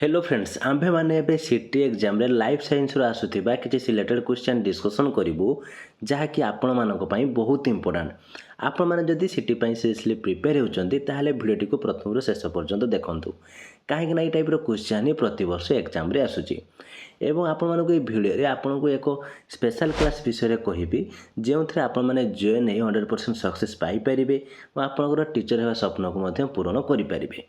Hello friends आंभे माने एबे सीटी एग्जाम रे लाइफ साइंस रो आसुथिबा किछि सिलेक्टेड क्वेश्चन डिस्कशन करिवु जहाँकि आपण मानक पई बहुत इंपोर्टेंट। आपण माने जदि सीटी पई सीरियसली प्रिपेयर होचंदी ताहाले वीडियो को प्रथम रो शेष पर्यंत देखंतु काहे कि टाइप रो क्वेश्चन ही प्रति वर्ष एग्जाम रे आसुची एवं आपण मानक ए वीडियो रे आपण को एक स्पेशल क्लास विषय रे कहिबी जेउथरे आपण माने जॉइन हे 100% सक्सेस पाई परिबे व आपण टीचर हेबा स्वप्न को मध्य पूर्ण करि परिबे।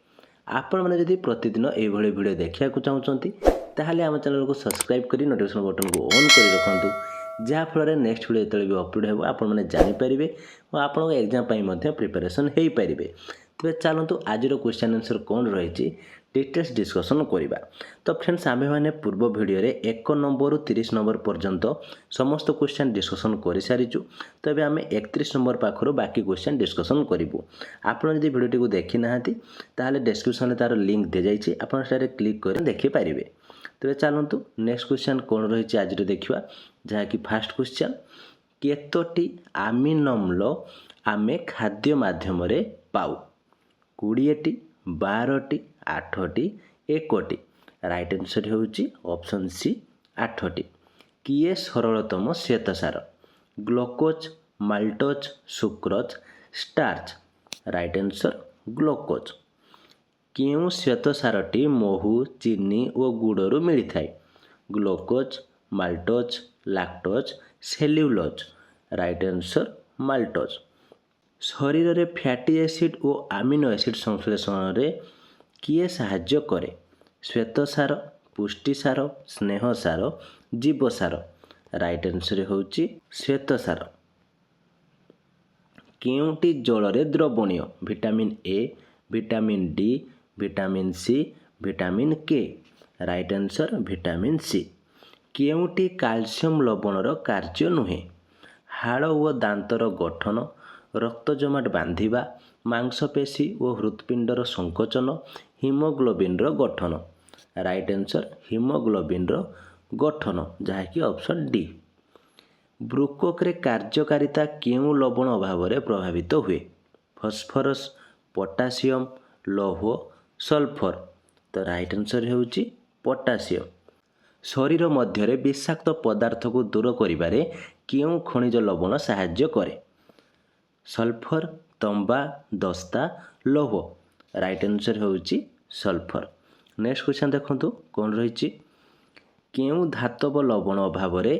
आपण मैंने जदि प्रतिदिन ये वीडियो देखा चाहते ताहले आम चैनल को सब्सक्राइब करी नोटिफिकेशन बटन को ऑन कर रखु जहाँफल नेक्स्ट वीडियो जो भी अपलोड हो आपने जानीपारे और आपको एग्जाम प्रिपरेशन हो पारे। तेज चलतु आज क्वेश्चन आंसर कौन रही डिटेल्स डिस्कसन करवा। तो फ्रेंड्स आमे मैंने पूर्व वीडियो रे 1 नंबर 30 नंबर पर्यंत समस्त क्वेश्चन डिस्कसन कर सारीचु। तो ये आम 31 नंबर पाखर बाकी क्वेश्चन डिस्कसन करूँ। आपड़ जब वीडियो को देखी ना ताहले डिस्क्रिप्शन तार लिंक दी जाइए आपड़ से क्लिक कर देखिपारे। तेज चलतु नेक्स्ट क्वेश्चन कौन रही आज देखा जहाँकि फास्ट क्वेश्चन केतोटी आमिनो अम्ल आमे खाद्य माध्यम पाऊ 20टी 12टी 8टी 1टी राइट आंसर होउची ऑप्शन सी 8टी। किए सरलतम श्वेतसार glucose maltose sucrose starch right answer glucose. क्यों श्वेतसारटी महू चीनी और गुड़रू मिलता है glucose maltose lactose cellulose right answer maltose. शरीर में फैटी एसिड और आमिनो एसिड संश्लेषण रे किए साहाय्य करे श्वेतसार पुष्टिसार स्नेहसार जीवसार राइट आंसर होउची श्वेतसार। केउटी जल रे द्रवणीय vitamin A vitamin D vitamin C vitamin K right answer vitamin C. केउटी कैल्शियम लवणर कार्य नुहे हाड़ और दांतर गठन रक्त जमाट बांधिबा मांसपेशी और हृत्पिंडर संकोचन हिमोग्लोबिन गठन राइट आंसर हिमोग्लोबिन गठन जहाँकि ऑप्शन डी। ब्रुकोक रे कार्यकारिता केउं लवण अभाव रे प्रभावित हुए फॉस्फोरस पोटासियम लौह सल्फर तो राइट आंसर होउची पोटासियम। शरीर मध्य विषाक्त पदार्थ को दूर करिबारे केउं खनिज लवण साहाय्य करे सल्फर तंबा दस्ता लौह राइट आंसर होउची सल्फर। नेक्स्ट क्वेश्चन देखंतु कौन रही केउं धातव लवण अभाव रे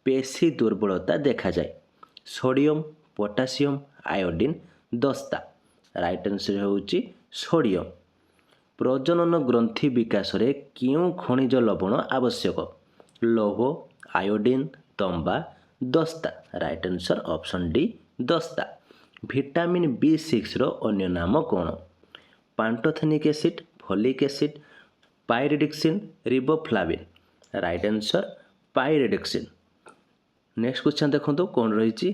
पेशी दुर्बलता देखा जाए सोडियम पोटासियम आयोडीन दस्ता राइट आंसर होउची सोडियम। प्रजनन ग्रंथि विकास रे केउं खनिज लवण आवश्यक लौह आयोडीन तंबा दस्ता राइट आंसर ऑप्शन डी दस्ता। विटामिन B6 रो अन्य नाम कौन pantothenic acid folic acid pyridoxine riboflavin right answer pyridoxine. Next question देखो कौन रही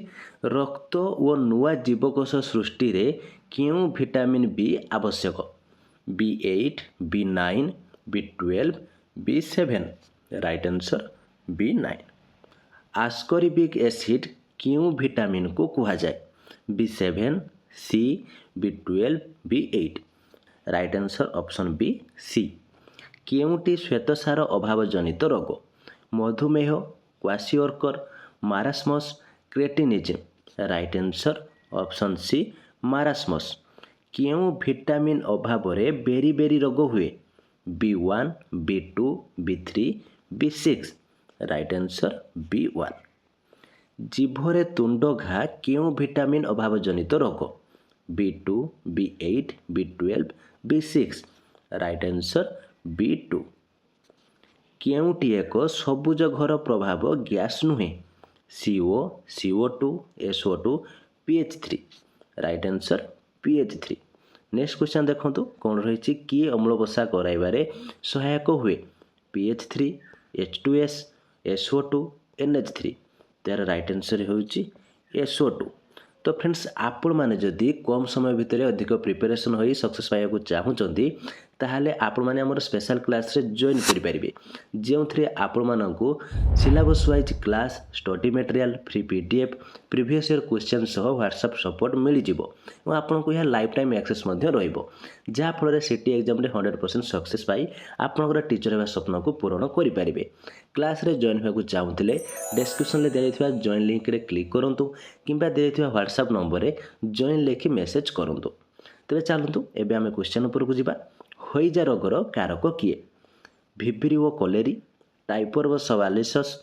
रक्त और नुआ जीवकोष सृष्टि रे क्यों विटामिन बी आवश्यक B8 B9 B12 B7 right answer B9। Ascorbic acid क्यों विटामिन को कहा जाए B7 C B12 B8 right answer option B C. केउटी श्वेतसार अभाव जनित रोग मधुमेह kwashiorkor marasmus cretinism right answer option C marasmus. केउं विटामिन अभाव रे बेरी बेरी रोग हुए B1 B2 B3 B6 right answer B1। जीभरे तुंड घा क्यों विटामिन अभाव जनित रोग B2 B8 B12 B6 right answer B2। केउटी एक सबुज घर प्रभाव गैस नुहे CO CO2 SO2 PH3 right answer PH3। Next question देखंतु कौन रही किए अम्ल बसा कराइबारे सहायक हुए PH3 H2S SO2 NH3 तार राइट आंसर होउची SO2। तो फ्रेंड्स आपण माने जदि कम समय भितर अधिक प्रिपरेशन होई सक्सेस पाइबा चाहूचंदी ताहले आपण माने हमर स्पेशल क्लास रे जॉइन करि परिबे जेउथरे आपण मानकू syllabus wise class study material free PDF previous year question सह व्हाट्सएप सपोर्ट मिल जिवो और आपन को यह लाइफ टाइम एक्सेस मध्ये रहइबो जा फल रे सिटी एग्जाम रे 100% सक्सेस पाई आपनकर टीचर हेबा स्वप्न को पूर्ण करि परिबे क्लास रे जॉइन होकु चाहुथिले डिस्क्रिप्शन रे देइथिबा जॉइन लिंक रे क्लिक करंतु किंबा देइथिबा व्हाट्सएप नंबर रे जॉइन लेखि मेसेज करंतु तबे चलंतु एबे हमें क्वेश्चन ऊपर को जिबा हइजा रोगर कारक किए भिब्रियो कोलेरी टाइपोरबोसवालिसस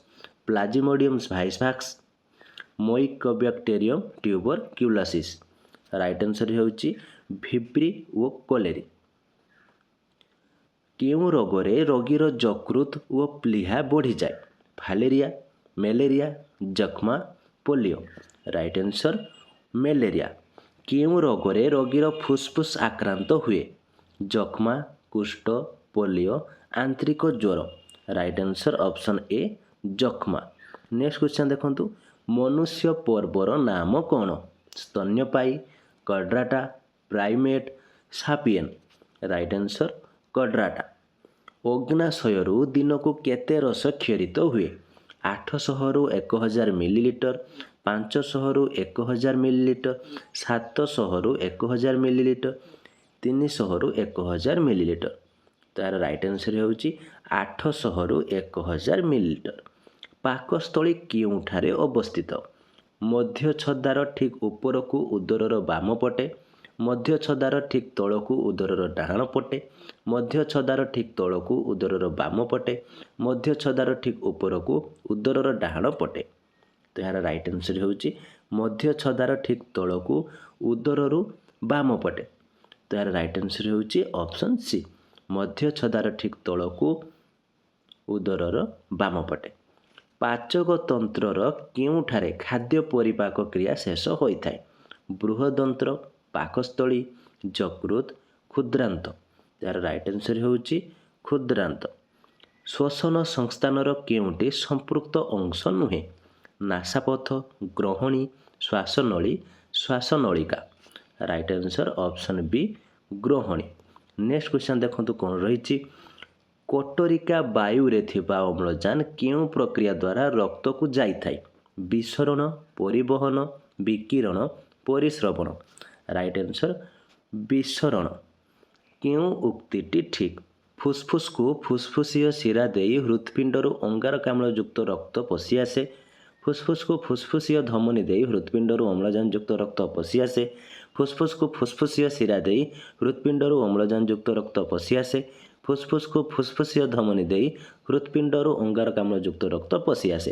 Plasmodium vivax Mycobacterium tuberculosis right answer होउची भिब्रियो कोलेरी केउ रोगरे रोगीर यकृत व प्लीहा बढ़ी जाए फालेरिया मलेरिया जख्मा पोलियो राइट आंसर मलेरिया केउ रोगरे रोगीर फुसफुस आक्रांत हुए जख्मा कुष्ठ पोलियो आंतरिक ज्वर राइट आंसर ऑप्शन ए जख्मा नेक्स्ट क्वेश्चन देखंतु मनुष्य पर्वर नाम कौन स्तन्यपायी chordata primate sapien right answer chordata अग्नाशयरू दिन को केते रस क्षरित हुए 800 रु 1000 मिलीलीटर 500 रु 1000 मिलीलीटर 700 रु 1000 मिलीलीटर 300 रु 1000 मिलीलीटर तार राइट आंसर होउची 800 रु 1000 मिलीलीटर पाकस्थली केउठारे अवस्थित मध्य छदार ठीक ऊपर को उदरर बाम पटे मध्य छदार ठीक तल को उदरर डाहाण पटे मध्य छदार ठीक तल को उदरर बाम पटे मध्य छदार ठीक ऊपर को उदरर डाहाण पटे तो यार राइट आंसर होउची मध्य छदार ठीक तल को उदरर बाम पटे तो यार राइट आंसर होउची ऑप्शन सी मध्य छदार ठीक तल को उदरर बाम पटे पाचक तंत्रर केउठारे खाद्य परिपाक क्रिया शेष होइथाय बृहदंत्र पाकस्थली यकृत क्षुद्रांत यार राइट आंसर होउची क्षुद्रांत श्वसन संस्थानर केउटी संपृक्त अंश नुहे नासापथ ग्रहणी श्वासनली श्वासनलिका राइट आंसर ऑप्शन बी ग्रहणी नेक्स्ट क्वेश्चन देखंतु कोन रहिची कोटरिका वायु रे थिबा अम्लजान केउ प्रक्रिया द्वारा रक्त को जाई थाई विसरण परिवहन विकिरण परिश्रवण राइट आंसर विसरण केउ उक्तिटी ठीक फुसफुस को फुसफुसीय शिरा देई हृत्पिंडर अंगारकाम्ल युक्त रक्त पशि आसे फुसफुस को फुसफुसीय धमनी देई हृत्पिंडर अम्लजान युक्त रक्त पशि आसे फुसफुस को फुसफुसीय शिरा देई हृत्पिंडर अम्लजान युक्त रक्त पशि आसे फुसफुस को फुसफुसीय धमनी देई हृत्पिंडर अंगारकाम्ल युक्त रक्त पशि आसे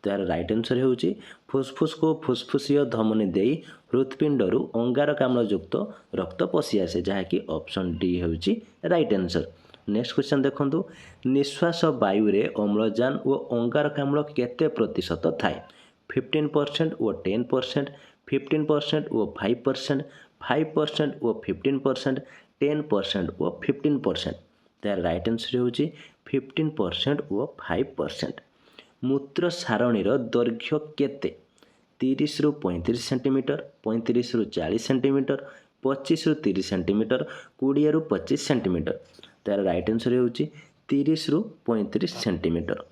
तार राइट आंसर होउची फुसफुस को फुसफुसीय धमनी देई हृत्पिंडर अंगारकाम्ल युक्त रक्त पशि आसे जहा कि ऑप्शन डी होउची राइट आंसर नेक्स्ट क्वेश्चन देखंतु निश्वास वायु रे अम्लजान और अंगारकाम्ल केते प्रतिशत थाए 15% और 10% 15% और 5% 5% और 15% 10% और 15% तार राइट आंसर होउची 15% और 5% मूत्र सारणीर दैर्घ्य केते 30 रु 35 सेंटीमीटर 35 रु 40 सेंटीमीटर 25 रु 30 सेंटीमीटर 20 रु 25 सेंटीमीटर तार राइट आंसर होउची 30 रु 35 सेंटीमीटर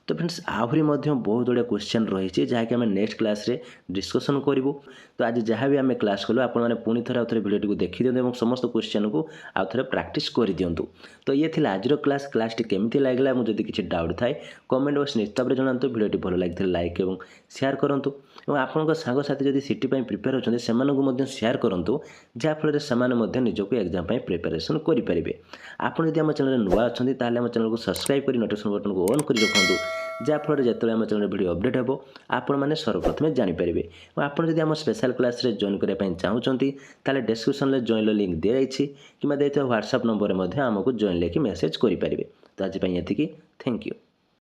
तो फ्रेंड्स आहरी मध्य बहुत गुड़े क्वेश्चन रही जहाँकि आम नेक्स्ट क्लास रे डिस्कसन करूँ तो आज जहाँ भी आम क्लास कलु आप पुणी थे आउे भिडियो देखी दिंतु और समस्त क्वेश्चन को आउ थे प्राक्टिस कर दिंतु तो ये थी आज क्लासटी केमती लगला मुझे किसी डाउट थाए कमेंट बॉक्स निश्चित भाव जनातु भिडियो भल लगी लाइक और शेयर करूँ और आपंक सांगसाथी जब सिटी प्रिपेयर होती से शेयर करूँ जहाँफल से निजक एग्जाम प्रिपेरेसन करेंगे आप आम चैनल नुआ अच्छा आम चैनल को सब्सक्राइब कर नोटिफिकेशन बटन को ऑन कर रखुद जहाँफल जो आम चैनल वीडियो अपडेट हो आपने सर्वप्रथम जानीपारे और आपड़ आम स्पेशल क्लास रे जॉइन करने चाहूँगी ताले डिस्क्रिप्शन में जॉइन लिंक दी जाइए कि व्हाट्सएप नंबर में आमको जॉइन लेके मेसेज करेंगे तो आज ये थैंक यू।